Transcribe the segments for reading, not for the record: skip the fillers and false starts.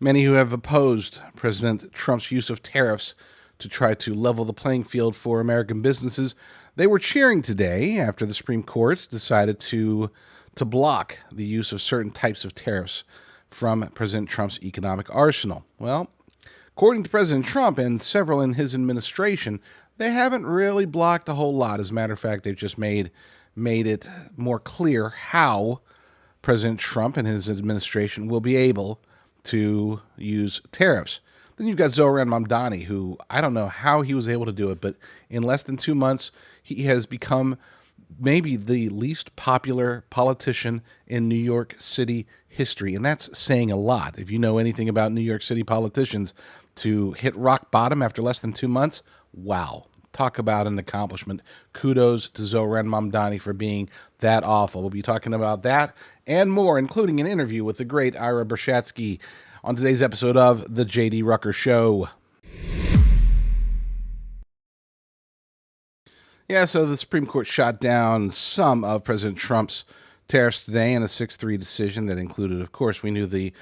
Many who have opposed President Trump's use of tariffs to try to level the playing field for American businesses, they were cheering today after the Supreme Court decided to block the use of certain types of tariffs from President Trump's economic arsenal. Well, according to President Trump and several in his administration, they haven't really blocked a whole lot. As a matter of fact, they've just made it more clear how President Trump and his administration will be able to use tariffs. Then you've got Zohran Mamdani, who I don't know how he was able to do it, but in less than 2 months, he has become maybe the least popular politician in New York City history. And that's saying a lot. If you know anything about New York City politicians, to hit rock bottom after less than 2 months, wow. Talk about an accomplishment. Kudos to Zohran Mamdani for being that awful. We'll be talking about that and more, including an interview with the great Ira Bershadsky on today's episode of The J.D. Rucker Show. Yeah, so the Supreme Court shot down some of President Trump's tariffs today in a 6-3 decision that included, of course, we knew the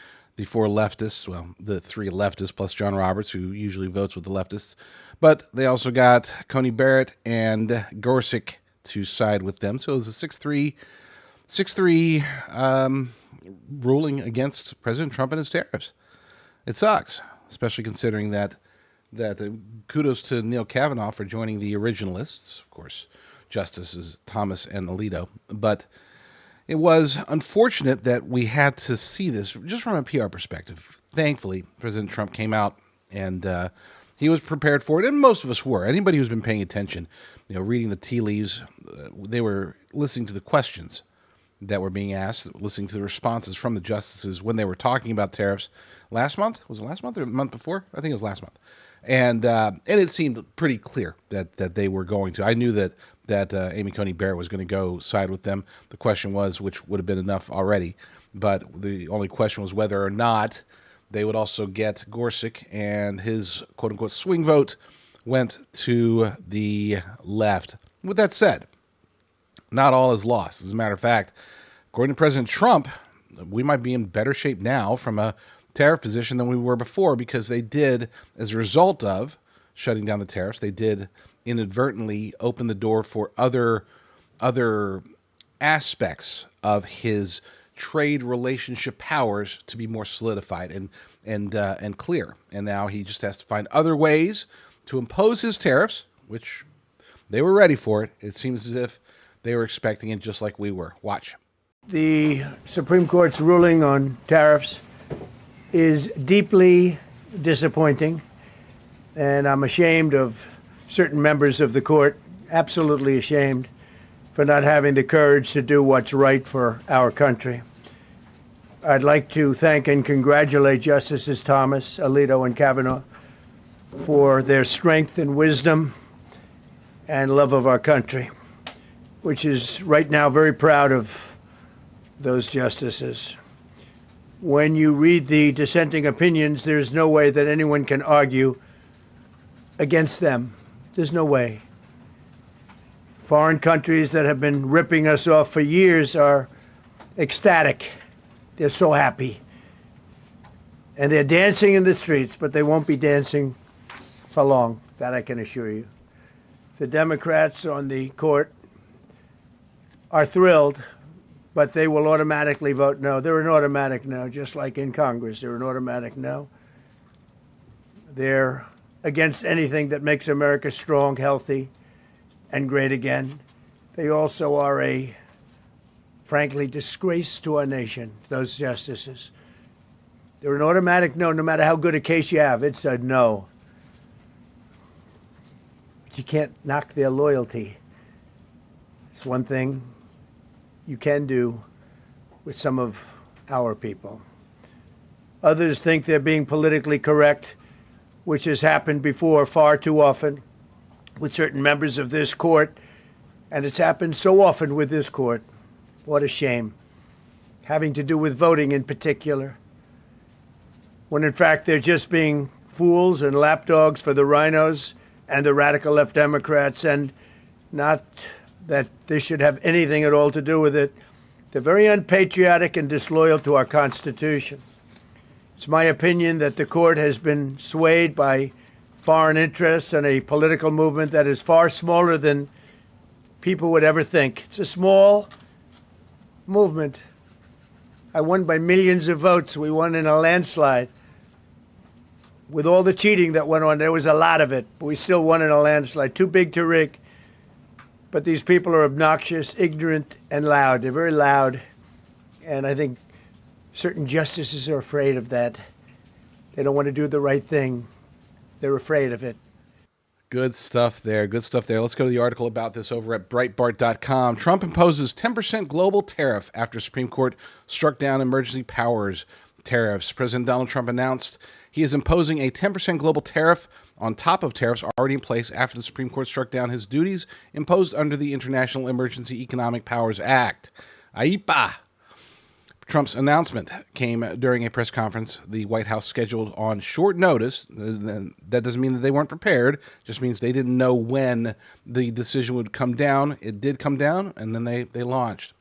four leftists, well, the three leftists plus John Roberts, who usually votes with the leftists. But they also got Coney Barrett and Gorsuch to side with them. So it was a 6-3 ruling against President Trump and his tariffs. It sucks, especially considering that kudos to Neil Kavanaugh for joining the originalists, of course, Justices Thomas and Alito. But it was unfortunate that we had to see this just from a PR perspective. Thankfully, President Trump came out and he was prepared for it, and most of us were. Anybody who's been paying attention, reading the tea leaves, they were listening to the questions that were being asked, listening to the responses from the justices when they were talking about tariffs last month. Was it last month or the month before? I think it was last month. And it seemed pretty clear that they were going to. I knew that Amy Coney Barrett was going to go side with them. The question was, which would have been enough already, but the only question was whether or not they would also get Gorsuch, and his quote-unquote swing vote went to the left. With that said, not all is lost. As a matter of fact, according to President Trump, we might be in better shape now from a tariff position than we were before, because they did, as a result of shutting down the tariffs, they did inadvertently open the door for other aspects of his trade relationship powers to be more solidified and clear. And now he just has to find other ways to impose his tariffs, which they were ready for it. It seems as if they were expecting it just like we were. Watch. The Supreme Court's ruling on tariffs is deeply disappointing, and I'm ashamed of certain members of the court, absolutely ashamed, for not having the courage to do what's right for our country. I'd like to thank and congratulate Justices Thomas, Alito, and Kavanaugh for their strength and wisdom and love of our country, which is right now very proud of those justices. When you read the dissenting opinions, there's no way that anyone can argue against them. There's no way. Foreign countries that have been ripping us off for years are ecstatic. They're so happy. And they're dancing in the streets, but they won't be dancing for long, that I can assure you. The Democrats on the court are thrilled, but they will automatically vote no. They're an automatic no, just like in Congress. They're an automatic no. They're against anything that makes America strong, healthy, and great again. They also are a, frankly, disgrace to our nation, those justices. They're an automatic no matter how good a case you have. It's a no. But you can't knock their loyalty. It's one thing you can do with some of our people. Others think they're being politically correct, which has happened before far too often with certain members of this court, and it's happened so often with this court. What a shame. Having to do with voting in particular, when in fact they're just being fools and lapdogs for the rhinos and the radical left Democrats, and not that this should have anything at all to do with it. They're very unpatriotic and disloyal to our Constitution. It's my opinion that the court has been swayed by foreign interests and a political movement that is far smaller than people would ever think. It's a small movement. I won by millions of votes. We won in a landslide. With all the cheating that went on, there was a lot of it, but we still won in a landslide. Too big to rig. But these people are obnoxious, ignorant, and loud. They're very loud. And I think certain justices are afraid of that. They don't want to do the right thing. They're afraid of it. Good stuff there. Good stuff there. Let's go to the article about this over at Breitbart.com. Trump imposes 10% global tariff after Supreme Court struck down emergency powers tariffs. President Donald Trump announced he is imposing a 10% global tariff on top of tariffs already in place after the Supreme Court struck down his duties imposed under the International Emergency Economic Powers Act. AIPA. Trump's announcement came during a press conference the White House scheduled on short notice. That doesn't mean that they weren't prepared. It just means they didn't know when the decision would come down. It did come down, and then they launched.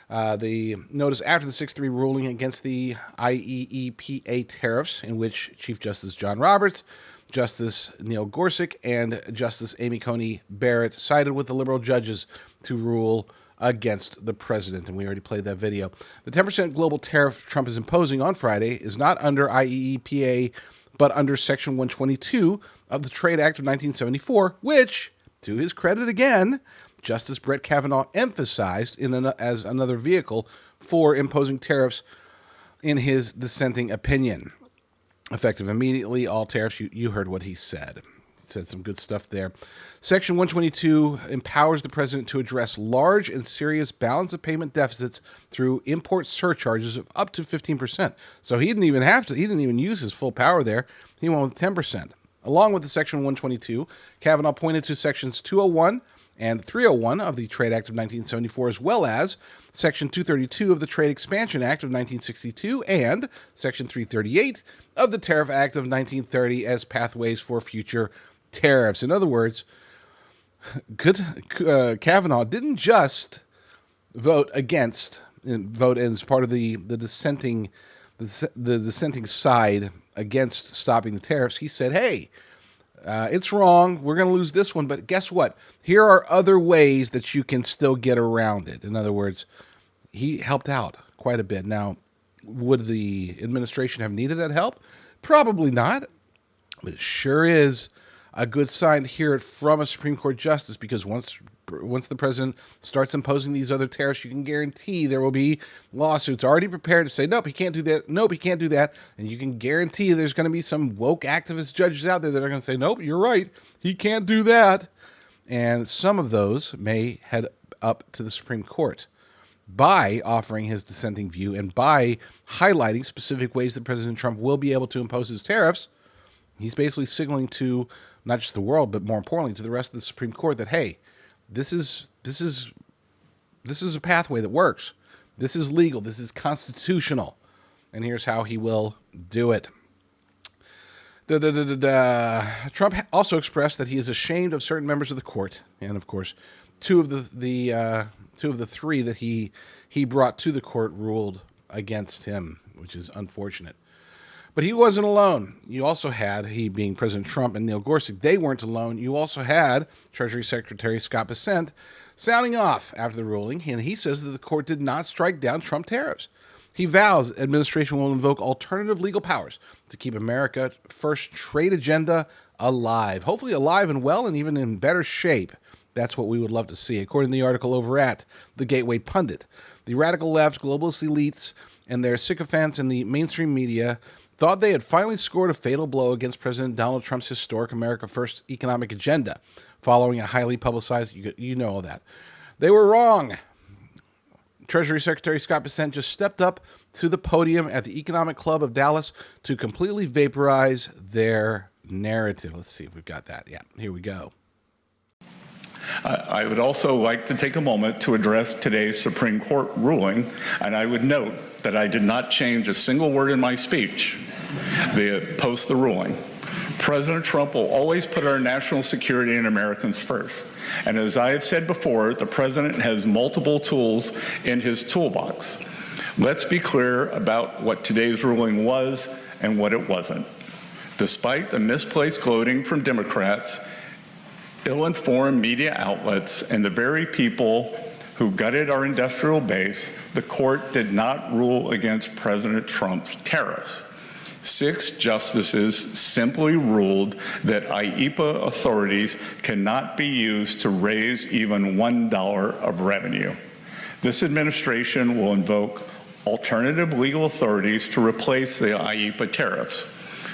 The notice after the 6-3 ruling against the IEEPA tariffs, in which Chief Justice John Roberts, Justice Neil Gorsuch, and Justice Amy Coney Barrett sided with the liberal judges to rule against the president, and we already played that video. The 10% global tariff Trump is imposing on Friday is not under IEEPA, but under Section 122 of the Trade Act of 1974, which, to his credit again, Justice Brett Kavanaugh emphasized as another vehicle for imposing tariffs in his dissenting opinion. Effective immediately, all tariffs, you heard what he said. Said some good stuff there. Section 122 empowers the president to address large and serious balance of payment deficits through import surcharges of up to 15%. So he didn't even use his full power there. He went with 10%. Along with the Section 122, Kavanaugh pointed to Sections 201 and 301 of the Trade Act of 1974, as well as Section 232 of the Trade Expansion Act of 1962 and Section 338 of the Tariff Act of 1930 as pathways for future tariffs. In other words, Kavanaugh didn't just vote as part of the dissenting side against stopping the tariffs. He said, hey, it's wrong. We're going to lose this one. But guess what? Here are other ways that you can still get around it. In other words, he helped out quite a bit. Now, would the administration have needed that help? Probably not. But it sure is a good sign to hear it from a Supreme Court justice, because once the president starts imposing these other tariffs, you can guarantee there will be lawsuits already prepared to say, nope, he can't do that. Nope, he can't do that. And you can guarantee there's going to be some woke activist judges out there that are going to say, nope, you're right. He can't do that. And some of those may head up to the Supreme Court by offering his dissenting view and by highlighting specific ways that President Trump will be able to impose his tariffs. He's basically signaling to not just the world, but more importantly to the rest of the Supreme Court that, hey, this is a pathway that works. This is legal. This is constitutional. And here's how he will do it. Trump also expressed that he is ashamed of certain members of the court, and of course, two of the three that he brought to the court ruled against him, which is unfortunate. But he wasn't alone. You also had, he being President Trump and Neil Gorsuch, they weren't alone. You also had Treasury Secretary Scott Bessent sounding off after the ruling, and he says that the court did not strike down Trump tariffs. He vows administration will invoke alternative legal powers to keep America first trade agenda alive. Hopefully alive and well and even in better shape. That's what we would love to see. According to the article over at The Gateway Pundit, the radical left, globalist elites, and their sycophants in the mainstream media thought they had finally scored a fatal blow against President Donald Trump's historic America First economic agenda, following a highly publicized, you know all that. They were wrong. Treasury Secretary Scott Bessent just stepped up to the podium at the Economic Club of Dallas to completely vaporize their narrative. Let's see if we've got that. Yeah, here we go. I would also like to take a moment to address today's Supreme Court ruling, and I would note that I did not change a single word in my speech post the ruling. President Trump will always put our national security and Americans first. And as I have said before, the president has multiple tools in his toolbox. Let's be clear about what today's ruling was and what it wasn't. Despite the misplaced gloating from Democrats, ill-informed media outlets, and the very people who gutted our industrial base, the court did not rule against President Trump's tariffs. 6 justices simply ruled that IEEPA authorities cannot be used to raise even $1 of revenue. This administration will invoke alternative legal authorities to replace the IEEPA tariffs.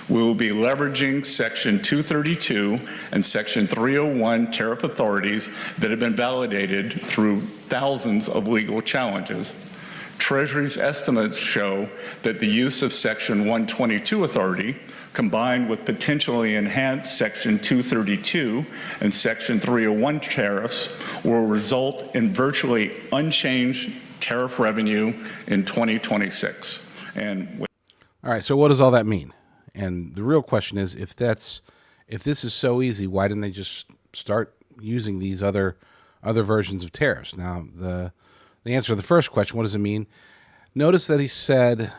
We will be leveraging Section 232 and Section 301 tariff authorities that have been validated through thousands of legal challenges. Treasury's estimates show that the use of Section 122 authority, combined with potentially enhanced Section 232 and Section 301 tariffs, will result in virtually unchanged tariff revenue in 2026. All right, so what does all that mean? And the real question is, if this is so easy, why didn't they just start using these other versions of tariffs? Now, the answer to the first question, what does it mean? Notice that he said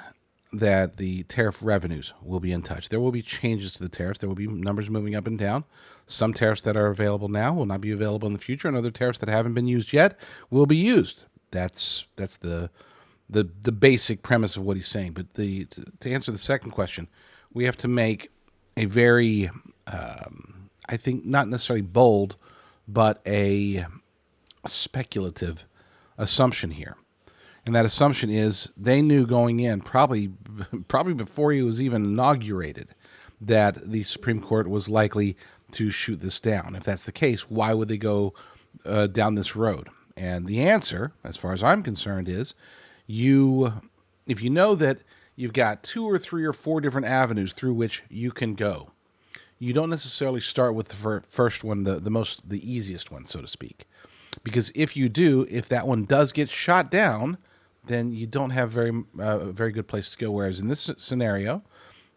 that the tariff revenues will be untouched. There will be changes to the tariffs. There will be numbers moving up and down. Some tariffs that are available now will not be available in the future, and other tariffs that haven't been used yet will be used. That's the basic premise of what he's saying. But to answer the second question, we have to make a very, I think, not necessarily bold, but a speculative assumption here. And that assumption is they knew going in, probably before he was even inaugurated, that the Supreme Court was likely to shoot this down. If that's the case, why would they go down this road? And the answer, as far as I'm concerned, is if you know that you've got 2 or 3 or 4 different avenues through which you can go, you don't necessarily start with the first one, the easiest one, so to speak. Because if that one does get shot down, then you don't have a very good place to go. Whereas in this scenario,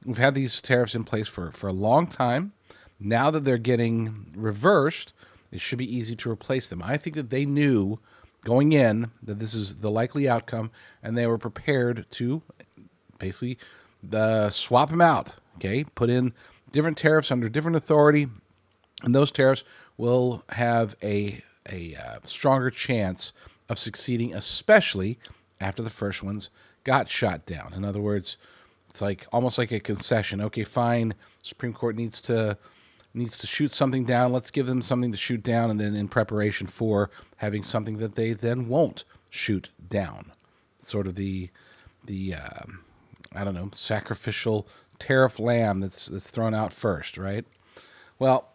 we've had these tariffs in place for a long time. Now that they're getting reversed, it should be easy to replace them. I think that they knew going in that this is the likely outcome, and they were prepared to basically swap them out, okay? Put in different tariffs under different authority, and those tariffs will have a stronger chance of succeeding, especially after the first ones got shot down. In other words, it's almost like a concession. Okay, fine, Supreme Court needs to shoot something down. Let's give them something to shoot down, and then in preparation for having something that they then won't shoot down. Sort of the I don't know, sacrificial tariff lamb that's thrown out first, right? Well,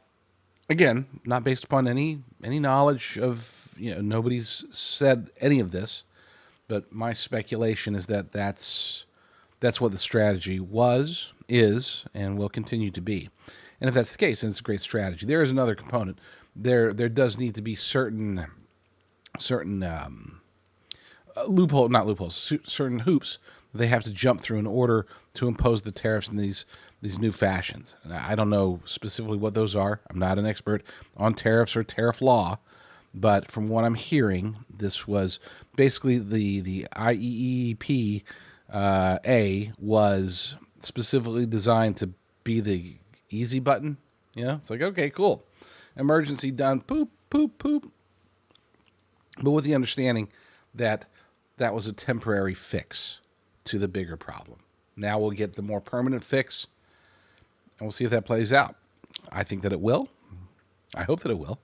again, not based upon any knowledge of, nobody's said any of this, but my speculation is that that's what the strategy was, is, and will continue to be. And if that's the case, then it's a great strategy. There is another component. There does need to be certain certain hoops they have to jump through in order to impose the tariffs in these new fashions. And I don't know specifically what those are. I'm not an expert on tariffs or tariff law, but from what I'm hearing, this was basically the IEEP A was specifically designed to be the easy button. It's like, okay, cool. Emergency done, poop, poop, poop. But with the understanding that that was a temporary fix to the bigger problem. Now we'll get the more permanent fix, and we'll see if that plays out. I think that it will. I hope that it will,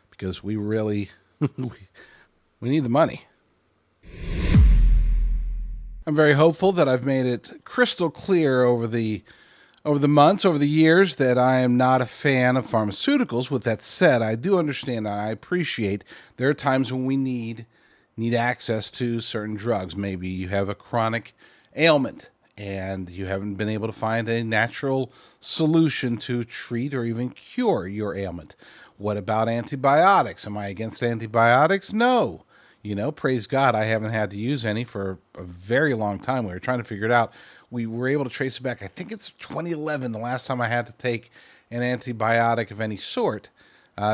because we really we need the money. I'm very hopeful that I've made it crystal clear over the months, over the years, that I am not a fan of pharmaceuticals. With that said, I do understand, I appreciate there are times when we need access to certain drugs. Maybe you have a chronic ailment and you haven't been able to find a natural solution to treat or even cure your ailment. What about antibiotics? Am I against antibiotics? No. Praise God, I haven't had to use any for a very long time. We were trying to figure it out. We were able to trace it back. I think it's 2011, the last time I had to take an antibiotic of any sort.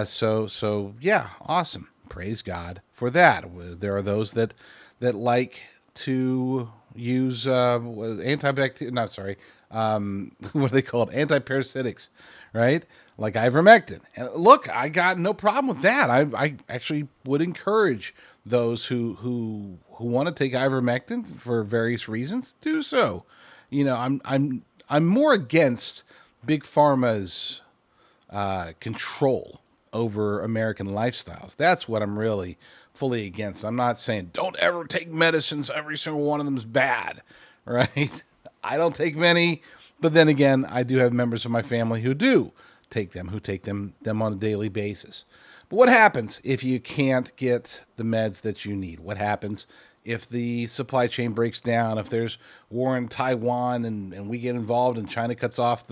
So yeah, awesome. Praise God for that. There are those that like to use antibacterial. No, sorry, what are they called? Antiparasitics, right? Like ivermectin. And look, I got no problem with that. I actually would encourage those who want to take ivermectin for various reasons do so. I'm more against big pharma's control over American lifestyles. That's what I'm really fully against. I'm not saying don't ever take medicines. Every single one of them is bad, right? I don't take many, but then again, I do have members of my family who do take them, who take them on a daily basis. But what happens if you can't get the meds that you need? What happens if the supply chain breaks down, if there's war in Taiwan and we get involved and China cuts off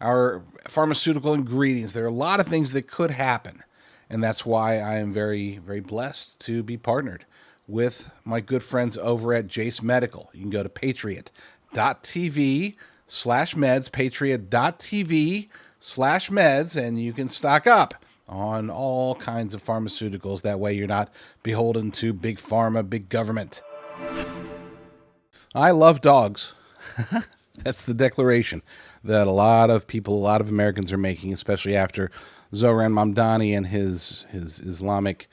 our pharmaceutical ingredients? There are a lot of things that could happen. And that's why I am very, very blessed to be partnered with my good friends over at Jace Medical. You can go to patriot.tv/meds, patriot.tv/meds, and you can stock up on all kinds of pharmaceuticals. That way you're not beholden to big pharma, big government. I love dogs. That's the declaration that a lot of people, a lot of Americans are making, especially after Zohran Mamdani and his Islamic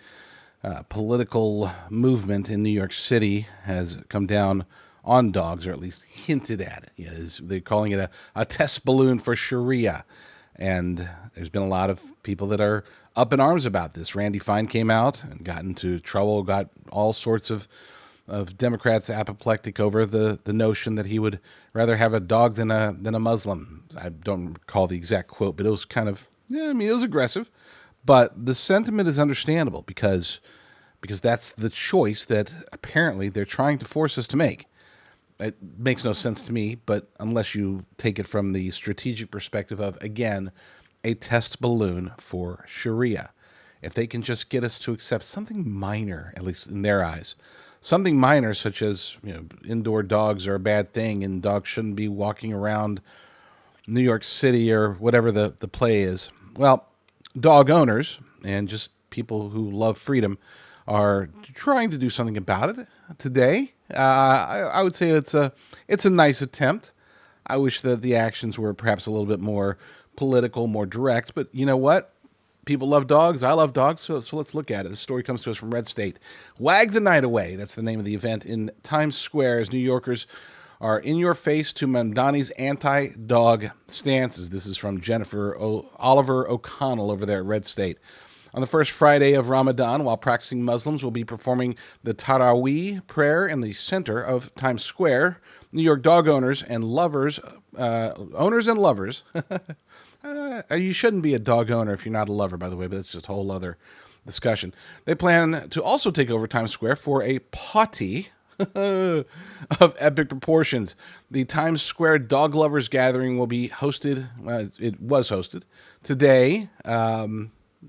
political movement in New York City has come down on dogs, or at least hinted at it. Yeah, they're calling it a test balloon for Sharia. And there's been a lot of people that are up in arms about this. Randy Fine came out and got into trouble, got all sorts of Democrats apoplectic over the notion that he would rather have a dog than a Muslim. I don't recall the exact quote, but it was kind of, it was aggressive. But the sentiment is understandable because that's the choice that apparently they're trying to force us to make. It makes no sense to me, but unless you take it from the strategic perspective of, again, a test balloon for Sharia. If they can just get us to accept something minor, at least in their eyes, something minor such as indoor dogs are a bad thing and dogs shouldn't be walking around New York City or whatever the play is. Well, dog owners and just people who love freedom are trying to do something about it today. I would say it's a nice attempt. I wish that the actions were perhaps a little bit more political, more direct. But you know what? People love dogs. I love dogs. So let's look at it. This story comes to us from Red State. Wag the Night Away. That's the name of the event in Times Square as New Yorkers are in your face to Mamdani's anti-dog stances. This is from Oliver O'Connell over there at Red State. On the first Friday of Ramadan, while practicing Muslims will be performing the Taraweeh prayer in the center of Times Square, New York dog owners and lovers, you shouldn't be a dog owner if you're not a lover, by the way, but that's just a whole other discussion. They plan to also take over Times Square for a party of epic proportions. The Times Square Dog Lovers Gathering will be hosted, it was hosted, today,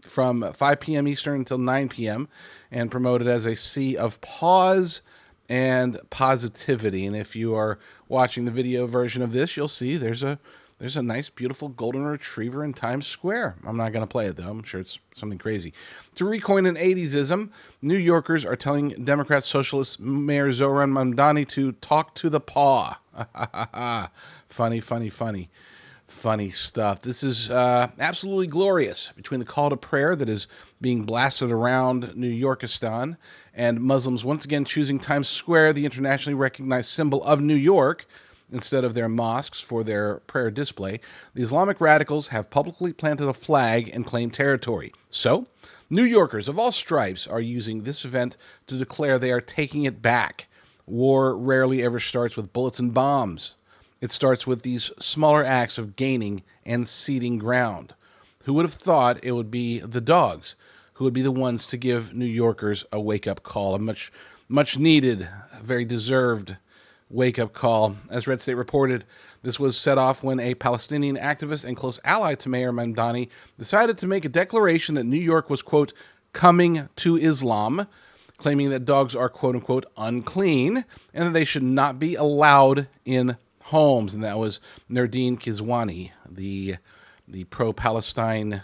from 5 p.m. Eastern until 9 p.m. and promoted as a sea of pause and positivity. And if you are watching the video version of this, you'll see there's a nice, beautiful golden retriever in Times Square. I'm not going to play it, though. I'm sure it's something crazy. To recoin an 80s-ism, New Yorkers are telling Democrat Socialist Mayor Zohran Mamdani to talk to the paw. Funny, funny, funny. Funny stuff. This is absolutely glorious. Between the call to prayer that is being blasted around New Yorkistan and Muslims once again choosing Times Square, the internationally recognized symbol of New York, instead of their mosques for their prayer display, the Islamic radicals have publicly planted a flag and claimed territory. So, New Yorkers of all stripes are using this event to declare they are taking it back. War rarely ever starts with bullets and bombs. It starts with these smaller acts of gaining and ceding ground. Who would have thought it would be the dogs who would be the ones to give New Yorkers a wake-up call, a much, much needed, very deserved wake-up call. As Red State reported, this was set off when a Palestinian activist and close ally to Mayor Mamdani decided to make a declaration that New York was, quote, coming to Islam, claiming that dogs are, quote-unquote, unclean and that they should not be allowed in homes. And that was Nardine Kizwani, the pro-Palestine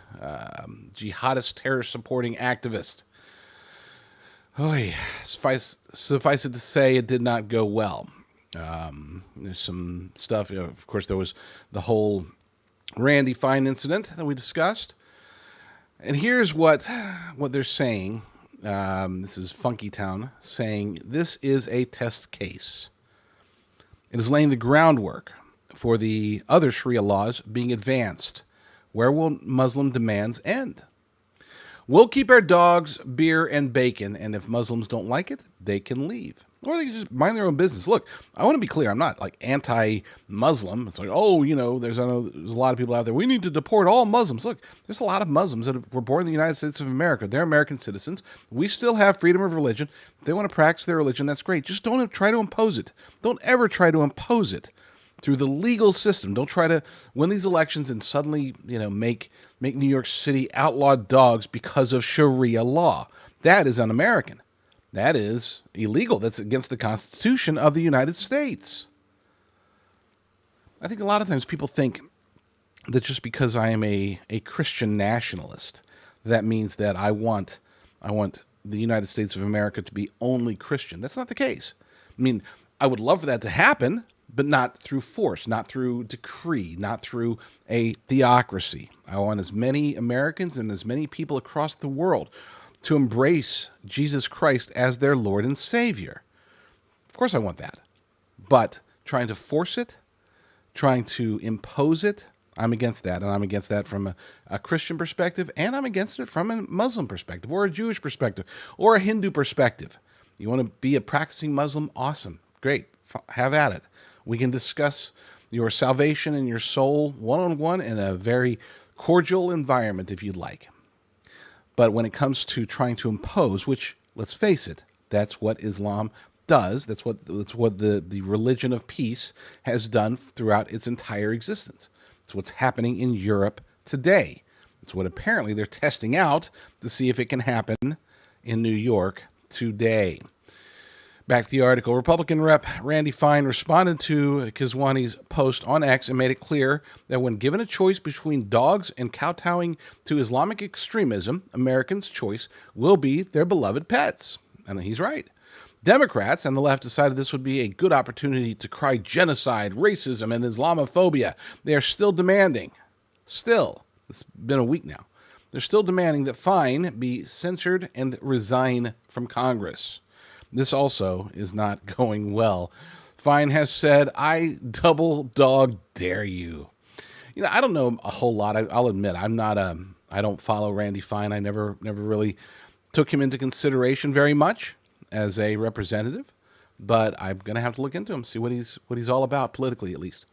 jihadist terror-supporting activist. Oh, yeah. Suffice it to say, it did not go well. There's some stuff. Of course, there was the whole Randy Fine incident that we discussed. And here's what they're saying. This is Funky Town saying this is a test case. It is laying the groundwork for the other Sharia laws being advanced. Where will Muslim demands end? We'll keep our dogs, beer, and bacon, and if Muslims don't like it, they can leave. Or they can just mind their own business. Look, I want to be clear. I'm not like anti-Muslim. It's like, oh, there's a lot of people out there. We need to deport all Muslims. Look, there's a lot of Muslims that were born in the United States of America. They're American citizens. We still have freedom of religion. If they want to practice their religion, that's great. Just don't try to impose it. Don't ever try to impose it through the legal system. Don't try to win these elections and suddenly, make New York City outlaw dogs because of Sharia law. That is un-American. That is illegal. That's against the Constitution of the United States. I think a lot of times people think that just because I am a Christian nationalist, that means that I want the United States of America to be only Christian. That's not the case. I mean, I would love for that to happen, but not through force, not through decree, not through a theocracy. I want as many Americans and as many people across the world to embrace Jesus Christ as their Lord and Savior. Of course I want that. But trying to force it, trying to impose it, I'm against that. And I'm against that from a Christian perspective, and I'm against it from a Muslim perspective, or a Jewish perspective, or a Hindu perspective. You want to be a practicing Muslim? Awesome. Great. Have at it. We can discuss your salvation and your soul one-on-one in a very cordial environment if you'd like. But when it comes to trying to impose, which, let's face it, that's what Islam does. That's what the religion of peace has done throughout its entire existence. It's what's happening in Europe today. It's what apparently they're testing out to see if it can happen in New York today. Back to the article. Republican Rep. Randy Fine responded to Kiswani's post on X and made it clear that when given a choice between dogs and kowtowing to Islamic extremism, Americans' choice will be their beloved pets. And he's right. Democrats and the left decided this would be a good opportunity to cry genocide, racism, and Islamophobia. They are still demanding, it's been a week now, they're still demanding that Fine be censured and resign from Congress. This also is not going well. Fine has said, I double dog dare you. I don't know a whole lot. I'll admit, I don't follow Randy Fine. I never really took him into consideration very much as a representative, but I'm going to have to look into him, see what he's all about politically, at least.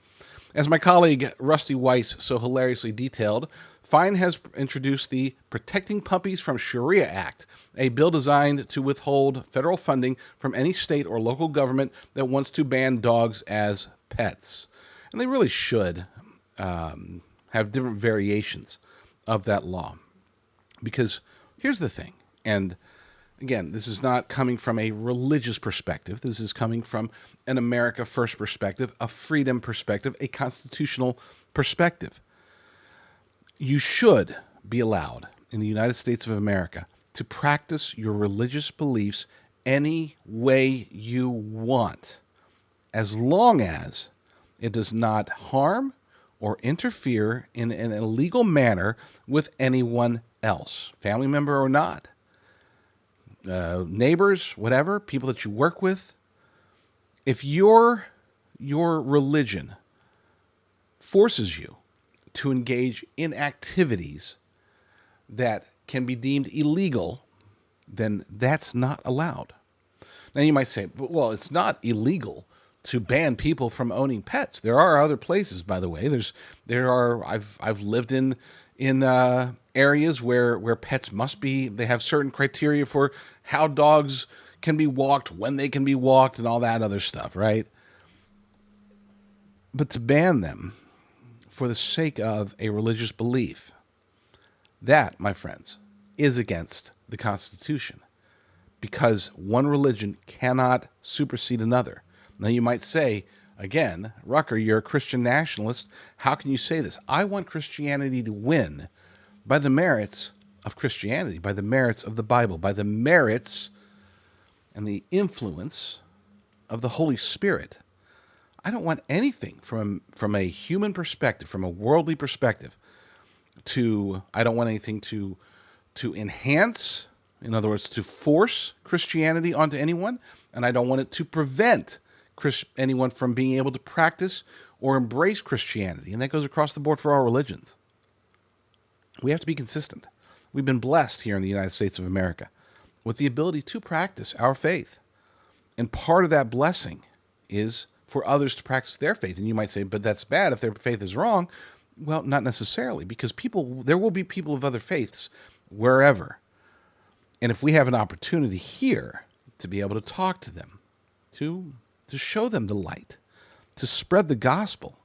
As my colleague Rusty Weiss so hilariously detailed, Fine has introduced the Protecting Puppies from Sharia Act, a bill designed to withhold federal funding from any state or local government that wants to ban dogs as pets. And they really should have different variations of that law. Because here's the thing, and again, this is not coming from a religious perspective. This is coming from an America First perspective, a freedom perspective, a constitutional perspective. You should be allowed in the United States of America to practice your religious beliefs any way you want, as long as it does not harm or interfere in an illegal manner with anyone else, family member or not. Neighbors, whatever, people that you work with. If your religion forces you to engage in activities that can be deemed illegal, then that's not allowed. Now you might say, well, it's not illegal to ban people from owning pets. There are other places, by the way. I've lived in areas where pets must be, they have certain criteria for how dogs can be walked, when they can be walked, and all that other stuff, right? But to ban them for the sake of a religious belief, that, my friends, is against the Constitution, because one religion cannot supersede another. Now you might say, again, Rucker, you're a Christian nationalist. How can you say this? I want Christianity to win by the merits of Christianity, by the merits of the Bible, by the merits and the influence of the Holy Spirit. I don't want anything from a human perspective, from a worldly perspective, I don't want anything to enhance, in other words, to force Christianity onto anyone, and I don't want it to prevent anyone from being able to practice or embrace Christianity. And that goes across the board for all religions. We have to be consistent. We've been blessed here in the United States of America with the ability to practice our faith. And part of that blessing is for others to practice their faith. And you might say, but that's bad if their faith is wrong. Well, not necessarily, because there will be people of other faiths wherever. And if we have an opportunity here to be able to talk to them, to show them the light, to spread the gospel,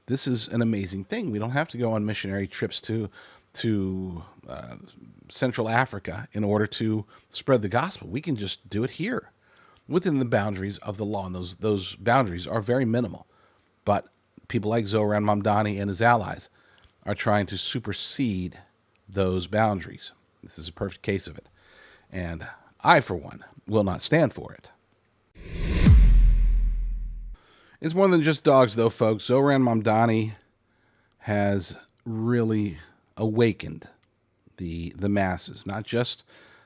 this is an amazing thing. We don't have to go on missionary trips to Central Africa in order to spread the gospel. We can just do it here within the boundaries of the law. And those boundaries are very minimal. But people like Zohran Mamdani and his allies are trying to supersede those boundaries. This is a perfect case of it. And I, for one, will not stand for it. It's more than just dogs, though, folks. Zohran Mamdani has really awakened the masses, not just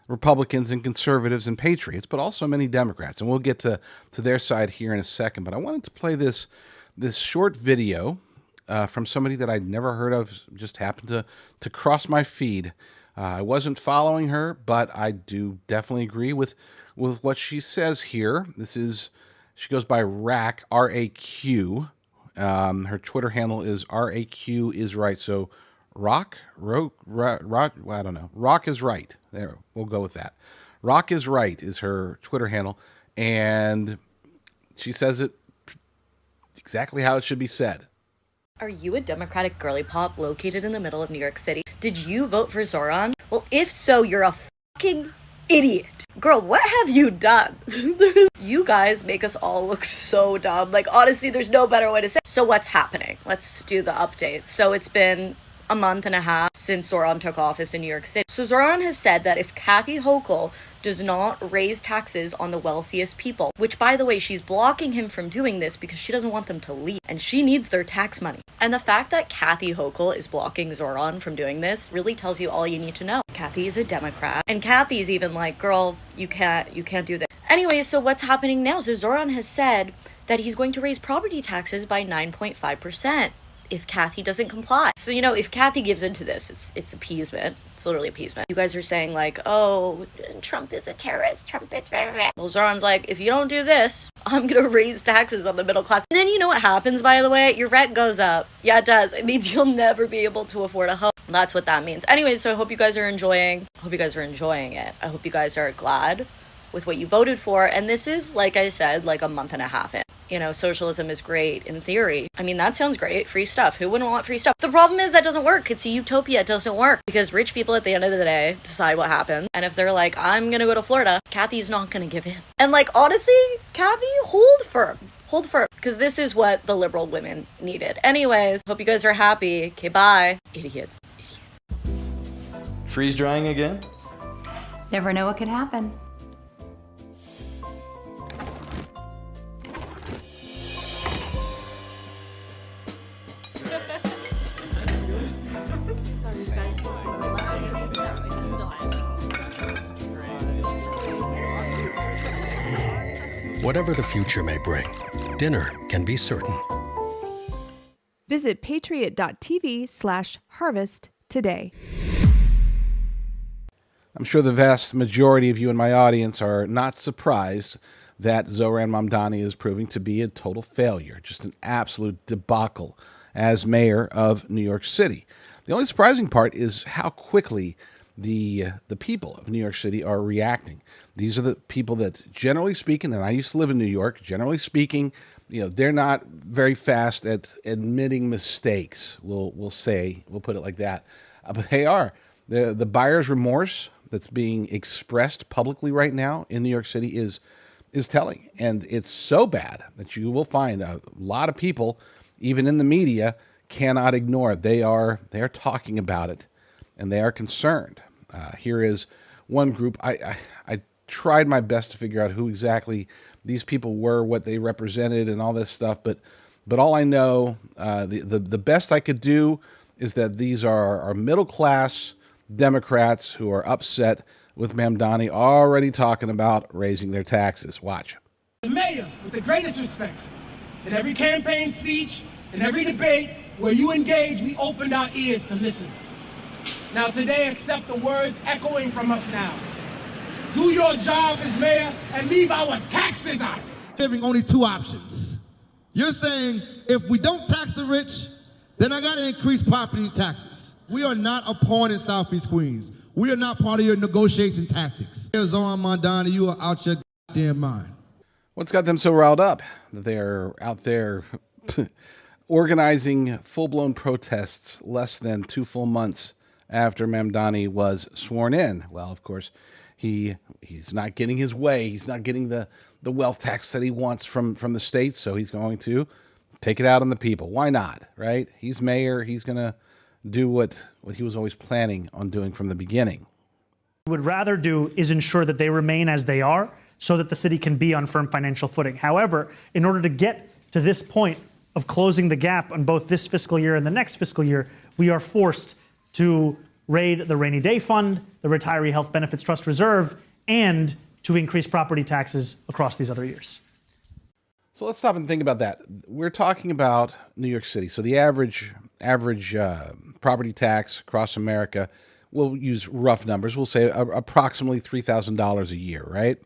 Republicans and conservatives and patriots, but also many Democrats. And we'll get to their side here in a second. But I wanted to play this short video from somebody that I'd never heard of, just happened to cross my feed. I wasn't following her, but I do definitely agree with what she says here. She goes by RAQ, R-A-Q. Her Twitter handle is RAQ is right. So Rock, I don't know. Rock is right. There, we'll go with that. Rock is right is her Twitter handle. And she says it exactly how it should be said. Are you a Democratic girly pop located in the middle of New York City? Did you vote for Zohran? Well, if so, you're a fucking idiot. Girl, what have you done? You guys make us all look so dumb. Like, honestly, there's no better way to say it. So what's happening? Let's do the update. So it's been a month and a half since Zohran took office in New York City. So Zohran has said that if Kathy Hochul does not raise taxes on the wealthiest people, which, by the way, she's blocking him from doing this because she doesn't want them to leave, and she needs their tax money. And the fact that Kathy Hochul is blocking Zohran from doing this really tells you all you need to know. Kathy is a Democrat, and Kathy's even like, girl, you can't do this. Anyway, so what's happening now? So Zohran has said that he's going to raise property taxes by 9.5%. if Kathy doesn't comply. So, if Kathy gives into this, it's appeasement. It's literally appeasement. You guys are saying like, oh, Trump is a terrorist. Trump is very... Well, Zohran's like, if you don't do this, I'm going to raise taxes on the middle class. And then you know what happens, by the way? Your rent goes up. Yeah, it does. It means you'll never be able to afford a home. That's what that means. Anyways, so I hope you guys are enjoying it. I hope you guys are glad with what you voted for. And this is, like I said, like a month and a half in. Socialism is great in theory. I mean, that sounds great. Free stuff. Who wouldn't want free stuff? The problem is that doesn't work. It's a utopia. It doesn't work because rich people at the end of the day decide what happens. And if they're like, I'm going to go to Florida, Kathy's not going to give in. And like, honestly, Kathy, hold firm. Hold firm. Because this is what the liberal women needed. Anyways, hope you guys are happy. Okay, bye. Idiots. Freeze drying again? Never know what could happen. Whatever the future may bring, dinner can be certain. Visit patriot.tv/harvest today. I'm sure the vast majority of you in my audience are not surprised that Zohran Mamdani is proving to be a total failure, just an absolute debacle as mayor of New York City. The only surprising part is how quickly the people of New York City are reacting. These are the people that, generally speaking, and I used to live in New York, generally speaking, they're not very fast at admitting mistakes. We'll put it like that. But they are. The buyer's remorse that's being expressed publicly right now in New York City is telling. And it's so bad that you will find a lot of people, even in the media, cannot ignore it. They are talking about it, and they are concerned. Here is one group. I tried my best to figure out who exactly these people were, what they represented, and all this stuff. But all I know, the best I could do is that these are middle class Democrats who are upset with Mamdani already talking about raising their taxes. Watch. The mayor, with the greatest respects, in every campaign speech, in every debate where you engage, we opened our ears to listen. Now today, accept the words echoing from us now. Do your job as mayor and leave our taxes out. Giving only two options. You're saying if we don't tax the rich, then I gotta increase property taxes. We are not a pawn in Southeast Queens. We are not part of your negotiation tactics. Zohran Mamdani, you are out your goddamn mind. What's got them so riled up that they're out there organizing full-blown protests less than 2 full months after Mamdani was sworn in? Well, of course, he's not getting his way. He's not getting the wealth tax that he wants from the states, so he's going to take it out on the people. Why not, right? He's mayor. He's going to do what he was always planning on doing from the beginning. What we would rather do is ensure that they remain as they are so that the city can be on firm financial footing. However, in order to get to this point of closing the gap on both this fiscal year and the next fiscal year, we are forced to raid the rainy day fund, the retiree health benefits trust reserve, and to increase property taxes across these other years. So let's stop and think about that. We're talking about New York City. So the average property tax across America, we'll use rough numbers. We'll say approximately $3,000 a year, right?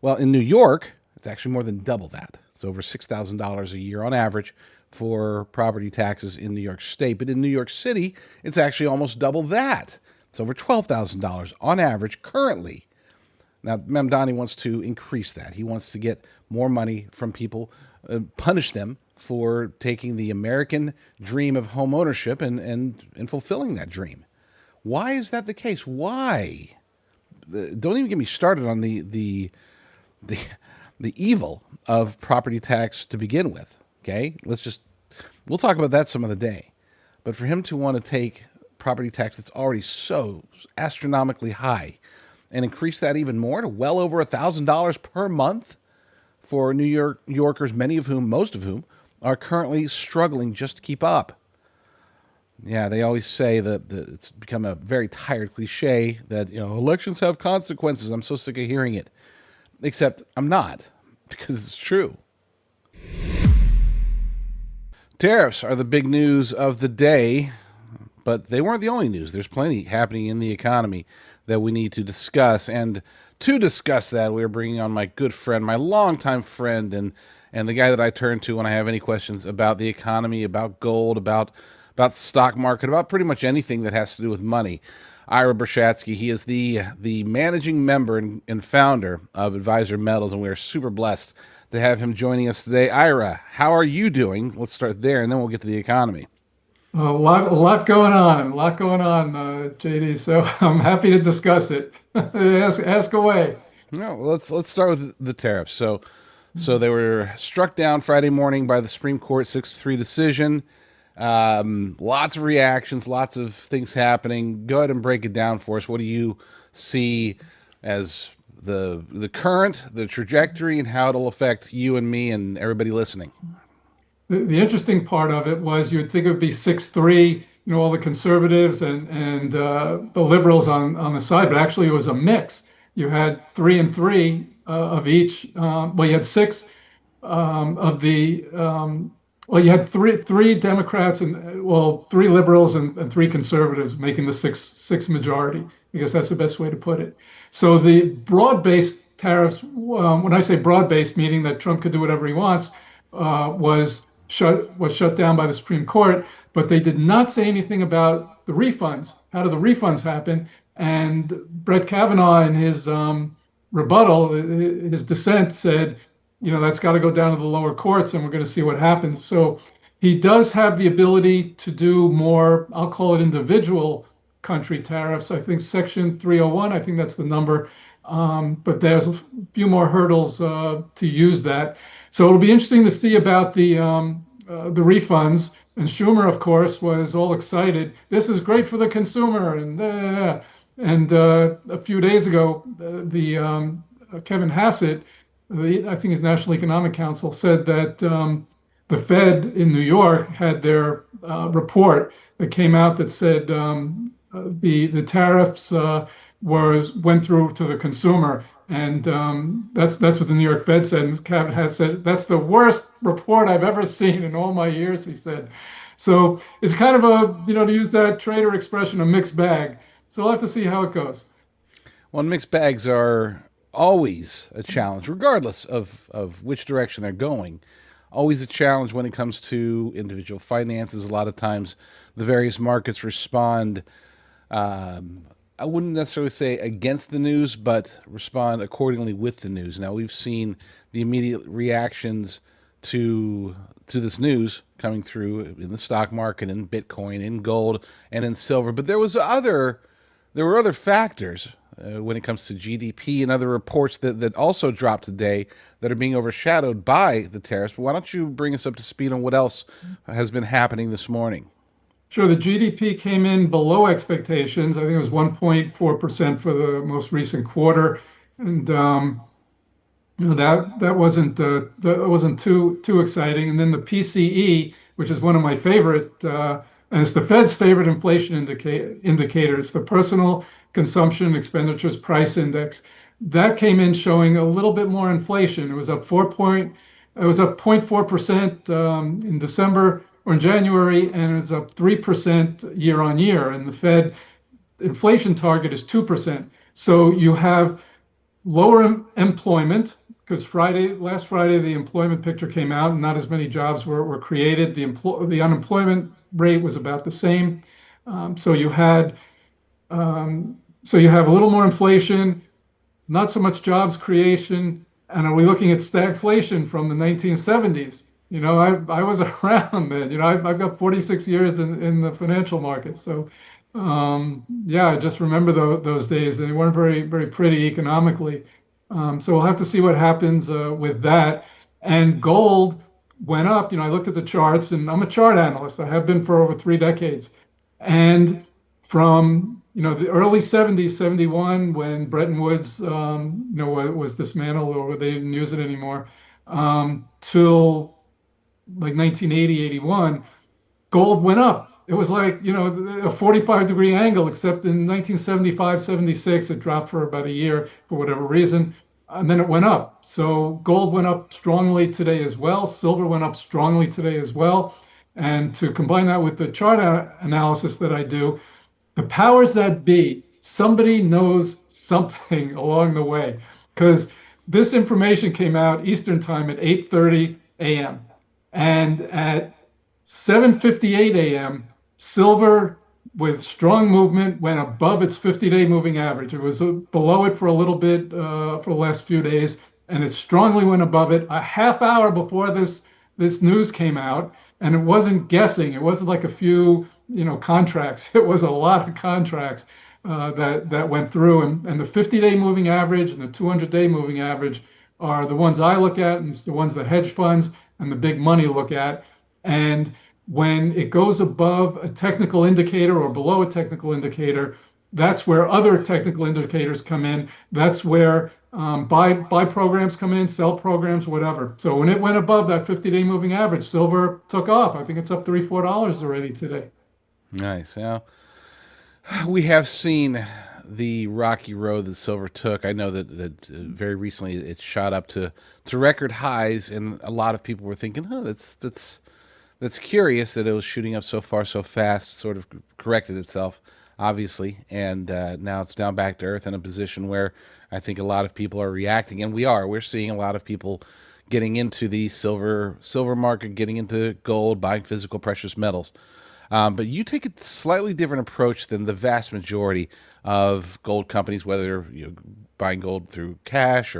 Well, in New York, it's actually more than double that. It's over $6,000 a year on average for property taxes in New York State. But in New York City, it's actually almost double that. It's over $12,000 on average currently. Now, Mamdani wants to increase that. He wants to get more money from people, punish them for taking the American dream of home ownership and fulfilling that dream. Why is that the case? Why? Don't even get me started on the evil of property tax to begin with. Okay, we'll talk about that some other day. But for him to want to take property tax that's already so astronomically high and increase that even more to well over $1,000 per month for New Yorkers, most of whom are currently struggling just to keep up. Yeah, they always say that it's become a very tired cliche that, elections have consequences. I'm so sick of hearing it. Except I'm not, because it's true. Tariffs are the big news of the day, but they weren't the only news. There's plenty happening in the economy that we need to discuss. And to discuss that, we're bringing on my good friend, my longtime friend, and the guy that I turn to when I have any questions about the economy, about gold, about the stock market, about pretty much anything that has to do with money. Ira Brashatsky. He is the managing member and founder of Advisor Metals, and we are super blessed to have him joining us today. Ira, how are you doing? Let's start there, and then we'll get to the economy. A lot going on, JD. So I'm happy to discuss it. ask away. No, let's start with the tariffs. So they were struck down Friday morning by the Supreme Court 6-3 decision. Lots of reactions, lots of things happening. Go ahead and break it down for us. What do you see as the current, the trajectory, and how it'll affect you and me and everybody listening? The interesting part of it was you'd think it would be 6-3, all the conservatives and the liberals on the side, but actually it was a mix. You had 3 and 3 of each. You had 6 of the. You had three Democrats and 3 liberals and 3 conservatives making the six majority. I guess that's the best way to put it. So the broad-based tariffs, when I say broad-based, meaning that Trump could do whatever he wants, was shut down by the Supreme Court. But they did not say anything about the refunds. How do the refunds happen? And Brett Kavanaugh in his rebuttal, his dissent said, that's got to go down to the lower courts, and we're going to see what happens. So he does have the ability to do more, I'll call it individual country tariffs. I think Section 301, I think that's the number. But there's a few more hurdles to use that. So it'll be interesting to see about the refunds. And Schumer, of course, was all excited. This is great for the consumer. And a few days ago, the Kevin Hassett, I think his National Economic Council, said that the Fed in New York had their report that came out that said the tariffs went through to the consumer, and that's what the New York Fed said. And Kevin has said that's the worst report I've ever seen in all my years, he said. So it's kind of a, to use that trader expression, a mixed bag. So we'll have to see how it goes. Well, mixed bags are always a challenge, regardless of which direction they're going. Always a challenge when it comes to individual finances. A lot of times the various markets respond, I wouldn't necessarily say against the news, but respond accordingly with the news. Now, we've seen the immediate reactions to this news coming through in the stock market, in Bitcoin, in gold, and in silver. But there were other factors when it comes to GDP and other reports that also dropped today that are being overshadowed by the tariffs. But why don't you bring us up to speed on what else has been happening this morning? Sure. The GDP came in below expectations. I think it was 1.4% for the most recent quarter, and that wasn't too exciting. And then the PCE, which is one of my favorite, and it's the Fed's favorite inflation indicator. It's the Personal Consumption Expenditures Price Index. That came in showing a little bit more inflation. It was up 0.4% in December or in January, and it's up 3% year on year. And the Fed inflation target is 2%. So you have lower employment because last Friday, the employment picture came out and not as many jobs were created. The unemployment rate was about the same. So you have a little more inflation, not so much jobs creation. And are we looking at stagflation from the 1970s? I was around then. I've got 46 years in the financial markets. So, I just remember those days. They weren't very, very pretty economically. So we'll have to see what happens with that. And gold went up. I looked at the charts, and I'm a chart analyst. I have been for over 3 decades. And from the early 70s, 71, when Bretton Woods was dismantled or they didn't use it anymore, till like 1980, 81, gold went up. It was like, a 45-degree angle, except in 1975, 76, it dropped for about a year for whatever reason, and then it went up. So gold went up strongly today as well. Silver went up strongly today as well. And to combine that with the chart analysis that I do, the powers that be, somebody knows something along the way, because this information came out Eastern time at 8:30 a.m. And at 7:58 a.m., silver with strong movement went above its 50-day moving average. It was below it for a little bit for the last few days, and it strongly went above it a half hour before this news came out. And it wasn't guessing. It wasn't like a few contracts. It was a lot of contracts that went through. And the 50-day moving average and the 200-day moving average are the ones I look at, and it's the ones the hedge funds and the big money look at. And when it goes above a technical indicator or below a technical indicator, that's where other technical indicators come in. That's where buy programs come in, sell programs, whatever. So when it went above that 50-day moving average, silver took off. I think it's up $3-4 already today. Nice. Yeah, we have seen the rocky road that silver took. I know that very recently it shot up to record highs, and a lot of people were thinking, "Oh, that's curious that it was shooting up so far so fast." Sort of corrected itself, obviously, and now it's down back to earth in a position where I think a lot of people are reacting, and we're seeing a lot of people getting into the silver market, getting into gold, buying physical precious metals. But you take a slightly different approach than the vast majority of gold companies, whether you're buying gold through cash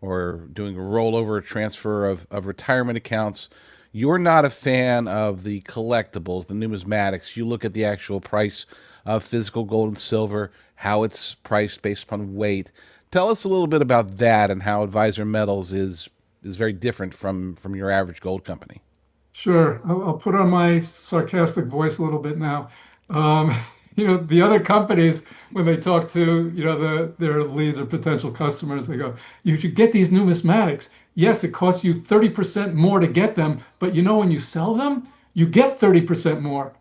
or doing a rollover, a transfer of retirement accounts. You're not a fan of the collectibles, the numismatics. You look at the actual price of physical gold and silver, how it's priced based upon weight. Tell us a little bit about that and how Advisor Metals is very different from your average gold company. Sure. I'll put on my sarcastic voice a little bit now. The other companies, when they talk to, their leads or potential customers, they go, you should get these numismatics. Yes, it costs you 30% more to get them, but when you sell them, you get 30% more.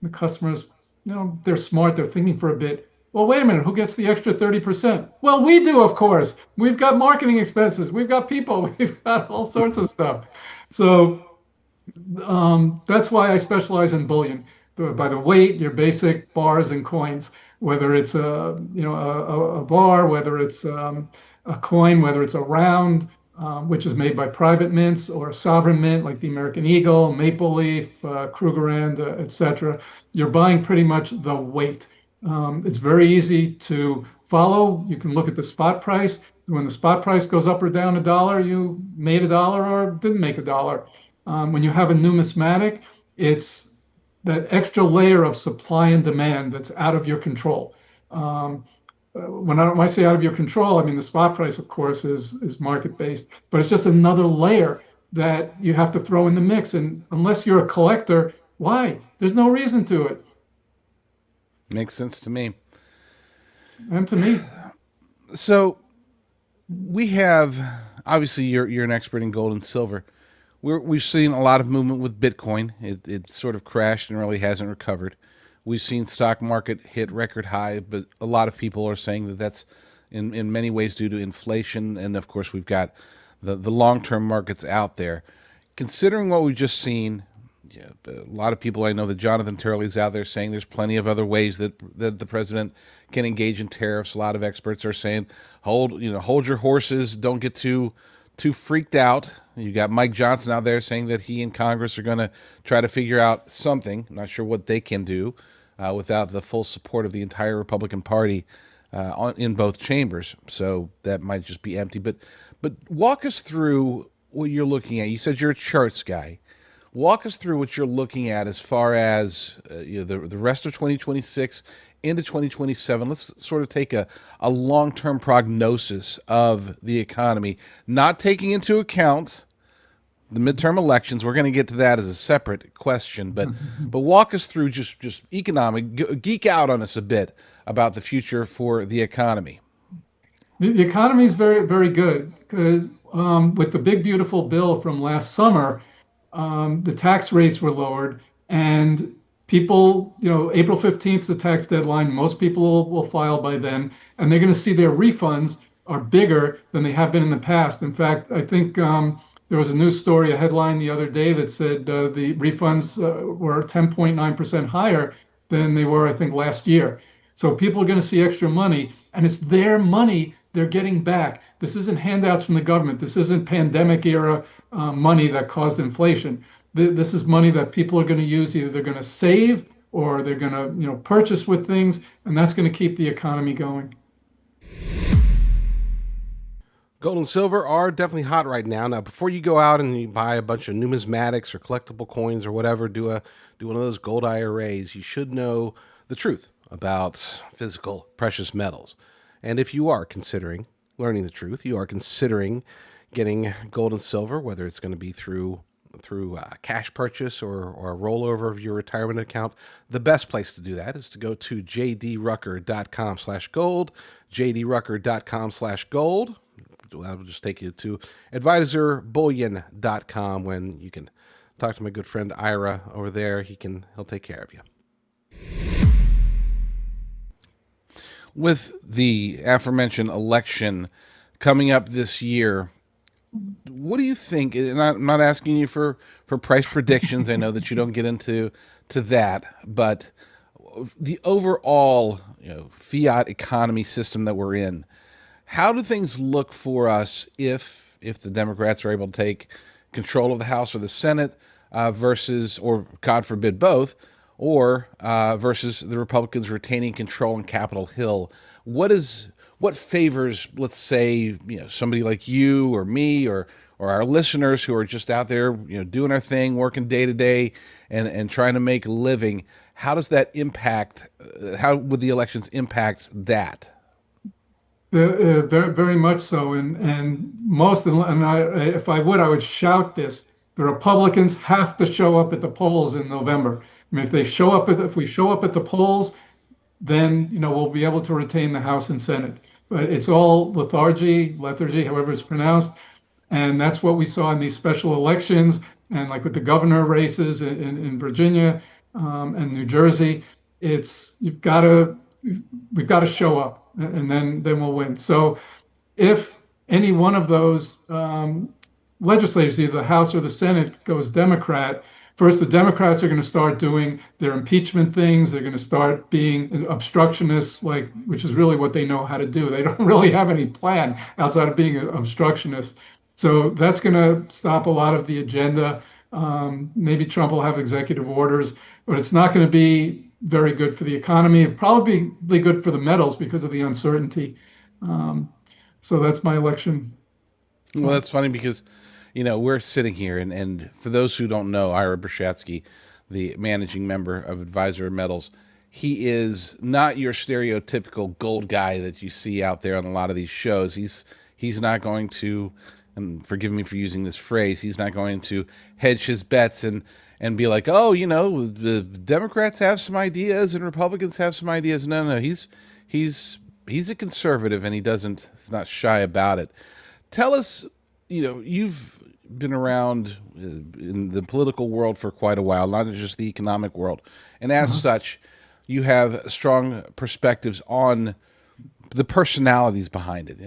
The customers, they're smart, they're thinking for a bit. Well, wait a minute, who gets the extra 30%? Well, we do, of course. We've got marketing expenses, we've got people, we've got all sorts of stuff. So that's why I specialize in bullion. By the weight, your basic bars and coins, whether it's a bar, whether it's a coin, whether it's a round, which is made by private mints, or a sovereign mint like the American Eagle, Maple Leaf, Krugerrand, etc. You're buying pretty much the weight. It's very easy to follow. You can look at the spot price. When the spot price goes up or down $1, you made $1 or didn't make $1. When you have a numismatic, it's that extra layer of supply and demand that's out of your control. When I say out of your control, I mean the spot price, of course, is market-based, but it's just another layer that you have to throw in the mix. And unless you're a collector, why? There's no reason to it. Makes sense to me. And to me. So we have, obviously, you're an expert in gold and silver. We've seen a lot of movement with Bitcoin. It sort of crashed and really hasn't recovered. We've seen stock market hit record high, but a lot of people are saying that that's in many ways due to inflation. And of course, we've got the long-term markets out there. Considering what we've just seen, a lot of people, I know that Jonathan Turley's out there saying there's plenty of other ways that the president can engage in tariffs. A lot of experts are saying hold your horses, don't get too freaked out. You got Mike Johnson out there saying that he and Congress are going to try to figure out something. I'm not sure what they can do without the full support of the entire Republican Party in both chambers. So that might just be empty. But walk us through what you're looking at. You said you're a charts guy. Walk us through what you're looking at as far as the rest of 2026 into 2027. Let's sort of take a long-term prognosis of the economy, not taking into account the midterm elections. We're going to get to that as a separate question, but walk us through just economic, geek out on us a bit about the future for the economy. The economy is very, very good because with the big, beautiful bill from last summer, the tax rates were lowered, and people, April 15th is the tax deadline. Most people will file by then, and they're going to see their refunds are bigger than they have been in the past. In fact, I think there was a news story, a headline the other day that said the refunds were 10.9% higher than they were, I think, last year. So people are going to see extra money, and it's their money they're getting back. This isn't handouts from the government. This isn't pandemic era money that caused inflation. This is money that people are going to use. Either they're going to save or they're going to purchase with things, and that's going to keep the economy going. Gold and silver are definitely hot right now. Now, before you go out and you buy a bunch of numismatics or collectible coins or whatever, do one of those gold IRAs, you should know the truth about physical precious metals. And if you are considering learning the truth, you are considering getting gold and silver, whether it's going to be through cash purchase or a rollover of your retirement account, the best place to do that is to go to jdrucker.com/gold, jdrucker.com/gold. That will just take you to advisorbullion.com when you can talk to my good friend Ira over there. He'll take care of you. With the aforementioned election coming up this year, what do you think? And I'm not asking you for price predictions. I know that you don't get into that, but the overall fiat economy system that we're in, how do things look for us if the Democrats are able to take control of the House or the Senate versus, or God forbid, both, or versus the Republicans retaining control on Capitol Hill? What favors, let's say, somebody like you or me or our listeners who are just out there, doing our thing, working day to day and trying to make a living? How does that impact? How would the elections impact that? Very, very much so. And most, if I would shout this: the Republicans have to show up at the polls in November. I mean, if we show up at the polls, then we'll be able to retain the House and Senate. But it's all lethargy, however it's pronounced, and that's what we saw in these special elections, and like with the governor races in Virginia and New Jersey. It's we've got to show up, and then we'll win. So if any one of those legislators, either the House or the Senate, goes Democrat, first, the Democrats are going to start doing their impeachment things. They're going to start being obstructionists, which is really what they know how to do. They don't really have any plan outside of being an obstructionist. So that's going to stop a lot of the agenda. Maybe Trump will have executive orders, but it's not going to be very good for the economy. It'll probably be good for the metals because of the uncertainty. So that's my election. Well, that's funny because we're sitting here, and for those who don't know, Ira Brzezinski, the managing member of Advisor Metals, he is not your stereotypical gold guy that you see out there on a lot of these shows. He's not going to, and forgive me for using this phrase, he's not going to hedge his bets and be like, oh, the Democrats have some ideas and Republicans have some ideas. No, he's a conservative, and he's not shy about it. Tell us, you've been around in the political world for quite a while, not just the economic world. And as such, you have strong perspectives on the personalities behind it.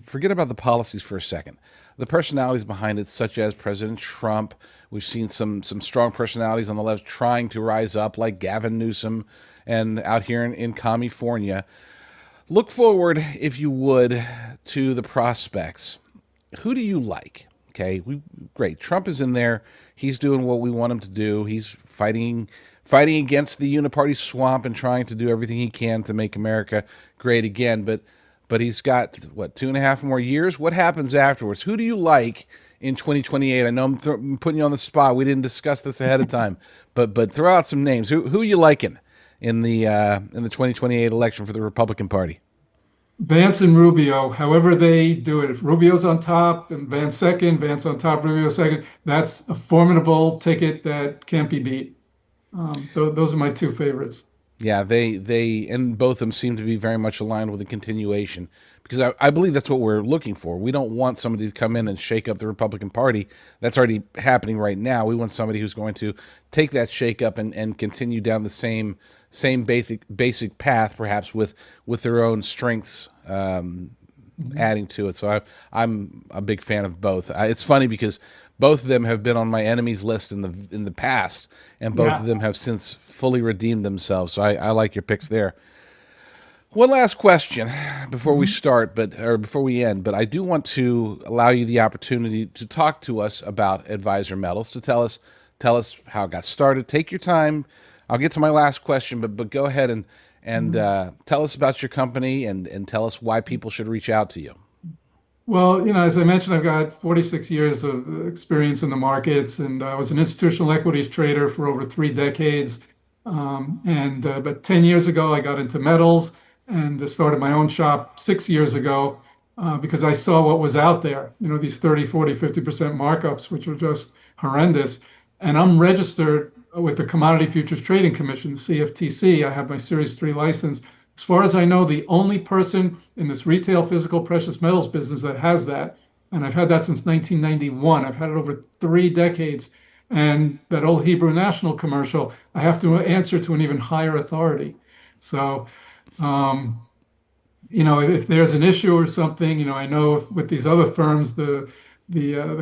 Forget about the policies for a second. The personalities behind it, such as President Trump. We've seen some strong personalities on the left trying to rise up, like Gavin Newsom, and out here in California. Look forward, if you would, to the prospects. Who do you like? Okay, great. Trump is in there. He's doing what we want him to do. He's fighting against the uniparty swamp and trying to do everything he can to make America great again. But he's got, 2.5 more years? What happens afterwards? Who do you like in 2028? I know I'm putting you on the spot. We didn't discuss this ahead of time, but throw out some names. Who are you liking in the 2028 election for the Republican Party? Vance and Rubio, however they do it. If Rubio's on top and Vance second, Vance on top, Rubio second, that's a formidable ticket that can't be beat. Those are my two favorites. Yeah, they and both of them seem to be very much aligned with the continuation, because I believe that's what we're looking for. We don't want somebody to come in and shake up the Republican Party. That's already happening right now. We want somebody who's going to take that shake up and continue down the same basic path, perhaps with their own strengths adding to it. So I'm a big fan of both. It's funny because both of them have been on my enemies list in the past, and both of them have since fully redeemed themselves. So I like your picks there. One last question before we start, before we end, but I do want to allow you the opportunity to talk to us about Advisor Metals, to tell us how it got started. Take your time. I'll get to my last question, but go ahead and tell us about your company and tell us why people should reach out to you. Well, as I mentioned, I've got 46 years of experience in the markets, and I was an institutional equities trader for over 3 decades. But 10 years ago, I got into metals and started my own shop 6 years ago because I saw what was out there, these 30, 40, 50% markups, which are just horrendous. And I'm registered with the Commodity Futures Trading Commission, the CFTC. I have my Series 3 license. As far as I know, the only person in this retail physical precious metals business that has that, and I've had that since 1991. I've had it over 3 decades. And that old Hebrew National commercial, I have to answer to an even higher authority. So, if there's an issue or something, I know with these other firms, the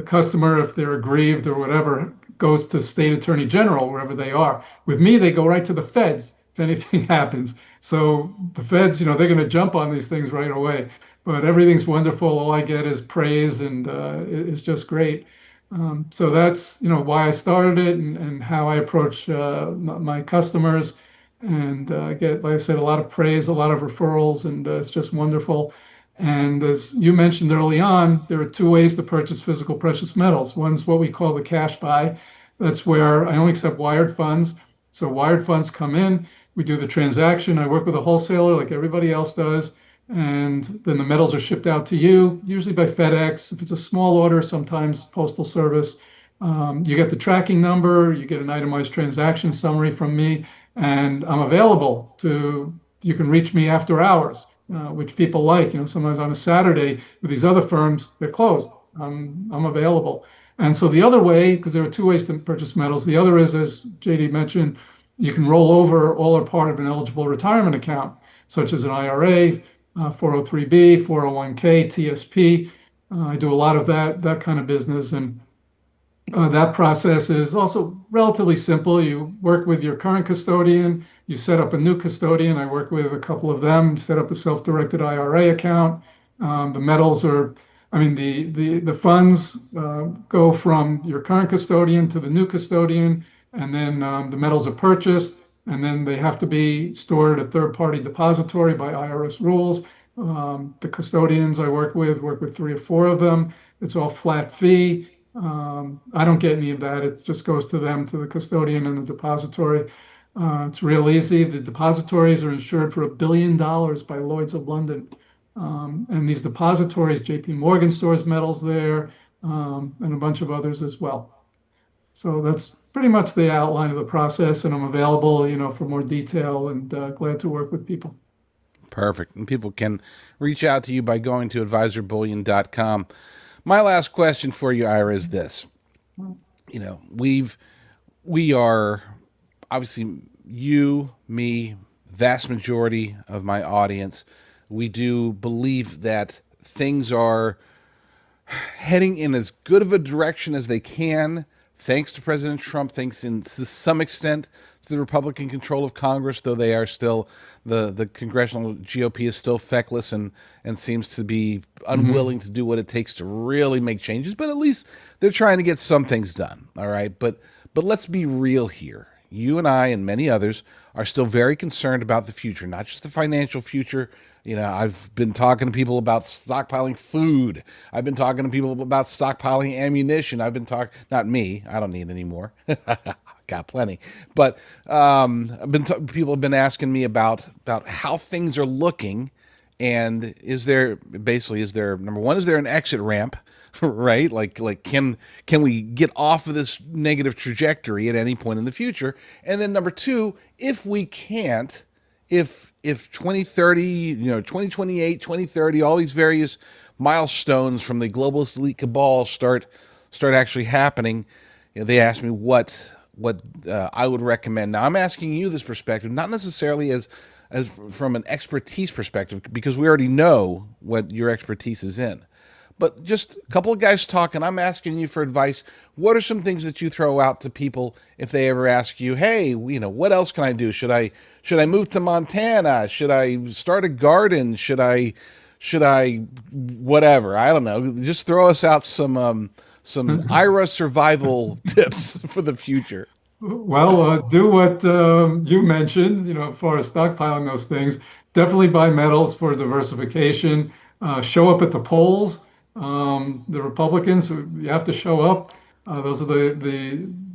customer, if they're aggrieved or whatever, goes to state attorney general, wherever they are. With me, they go right to the feds if anything happens. So the feds, they're going to jump on these things right away. But everything's wonderful. All I get is praise, and it's just great. So that's why I started it and how I approach my customers, and get, like I said, a lot of praise, a lot of referrals, and it's just wonderful. And as you mentioned early on, there are 2 ways to purchase physical precious metals. One's what we call the cash buy. That's where I only accept wired funds. So wired funds come in, we do the transaction. I work with a wholesaler like everybody else does, and then the metals are shipped out to you, usually by FedEx. If it's a small order, sometimes Postal Service. You get the tracking number, you get an itemized transaction summary from me, and I'm available to you can reach me after hours, which people like. Sometimes on a Saturday with these other firms, they're closed. I'm available. And so the other way, because there are two ways to purchase metals, the other is, as JD mentioned, you can roll over all or part of an eligible retirement account, such as an IRA, 403B, 401k, TSP. I do a lot of that kind of business, and that process is also relatively simple. You work with your current custodian, you set up a new custodian. I work with a couple of them, set up a self-directed IRA account. The metals are, I mean, the funds go from your current custodian to the new custodian, and then the metals are purchased, and then they have to be stored at a third-party depository by IRS rules. The custodians I work with 3 or 4 of them. It's all flat fee. I don't get any of that. It just goes to them, to the custodian and the depository. It's real easy. The depositories are insured for $1 billion by Lloyd's of London. And these depositories, JP Morgan stores metals there, and a bunch of others as well. So that's pretty much the outline of the process, and I'm available, for more detail, and glad to work with people. Perfect. And people can reach out to you by going to advisorbullion.com. My last question for you, Ira, is this. We are obviously, you, me, vast majority of my audience, we do believe that things are heading in as good of a direction as they can, thanks to President Trump, thanks to some extent to the Republican control of Congress, though they are still, the congressional GOP is still feckless and seems to be unwilling to do what it takes to really make changes, but at least they're trying to get some things done, all right? But let's be real here. You and I and many others are still very concerned about the future, not just the financial future. I've been talking to people about stockpiling food. I've been talking to people about stockpiling ammunition. I've been talking, not me, I don't need any more. Got plenty. But people have been asking me about how things are looking, and is there, number one, is there an exit ramp? Right? Like can we get off of this negative trajectory at any point in the future? And then number two, if we can't, if 2030, 2028, 2030, all these various milestones from the globalist elite cabal start actually happening, they asked me what I would recommend. Now I'm asking you this perspective, not necessarily as from an expertise perspective, because we already know what your expertise is in. But just a couple of guys talking, I'm asking you for advice. What are some things that you throw out to people if they ever ask you, hey, what else can I do? Should I move to Montana? Should I start a garden? Should I whatever? I don't know. Just throw us out some IRA survival tips for the future. Well, do what you mentioned, as far as stockpiling those things. Definitely buy metals for diversification. Show up at the polls. The Republicans, you have to show up. Those are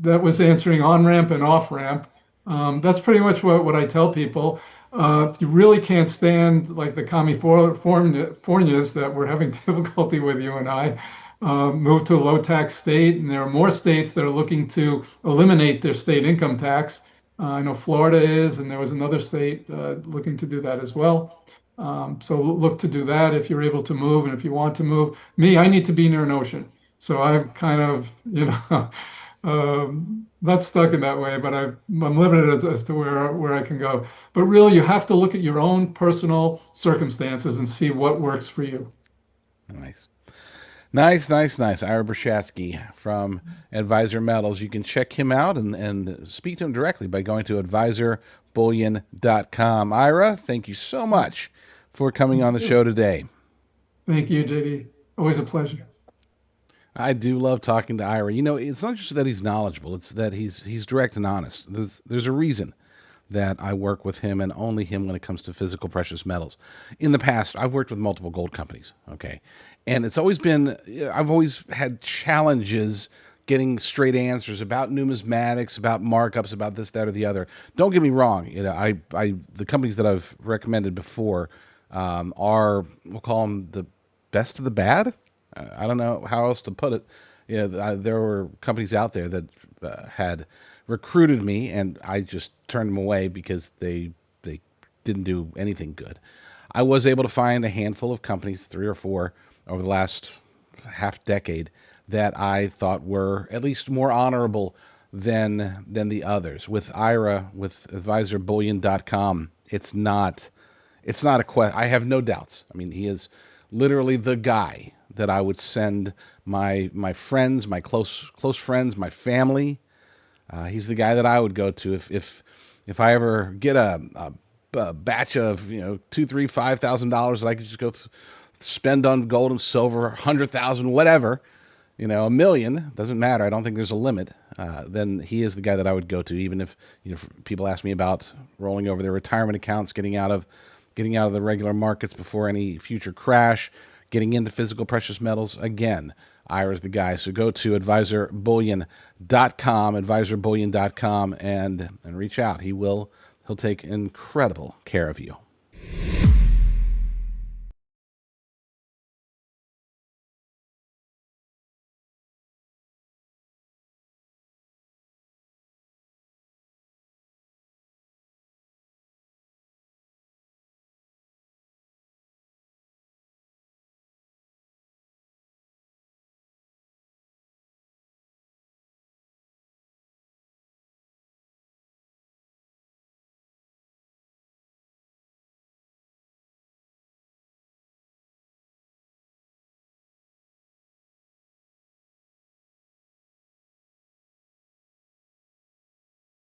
that was answering on-ramp and off-ramp. That's pretty much what I tell people. If you really can't stand like the Californias that we're having difficulty with, you and I, move to a low-tax state, and there are more states that are looking to eliminate their state income tax. I know Florida is, and there was another state looking to do that as well. So look to do that if you're able to move, and if you want to move. Me, I need to be near an ocean. So I'm kind of, not stuck in that way, but I'm limited as to where I can go. But really, you have to look at your own personal circumstances and see what works for you. Nice. Ira Brashatsky from Advisor Metals. You can check him out and speak to him directly by going to advisorbullion.com. Ira, thank you so much for coming on the show today. Thank you, JD. Always a pleasure. I do love talking to Ira. It's not just that he's knowledgeable, it's that he's direct and honest. There's a reason that I work with him and only him when it comes to physical precious metals. In the past, I've worked with multiple gold companies, okay? And I've always had challenges getting straight answers about numismatics, about markups, about this, that, or the other. Don't get me wrong. The companies that I've recommended before are, we'll call them the best of the bad. I don't know how else to put it. There were companies out there that had recruited me, and I just turned them away because they didn't do anything good. I was able to find a handful of companies, 3 or 4, over the last half decade that I thought were at least more honorable than the others. With IRA, with advisorbullion.com, it's not a question. I have no doubts. I mean, he is literally the guy that I would send my friends, my close friends, my family. He's the guy that I would go to if I ever get a batch of $2,000, $3,000, $5,000 that I could just go spend on gold and silver, 100,000, whatever, $1 million, doesn't matter. I don't think there's a limit. Then he is the guy that I would go to, even if people ask me about rolling over their retirement accounts, getting out of the regular markets before any future crash, getting into physical precious metals. Again, Ira's the guy. So go to advisorbullion.com, and reach out. He'll take incredible care of you.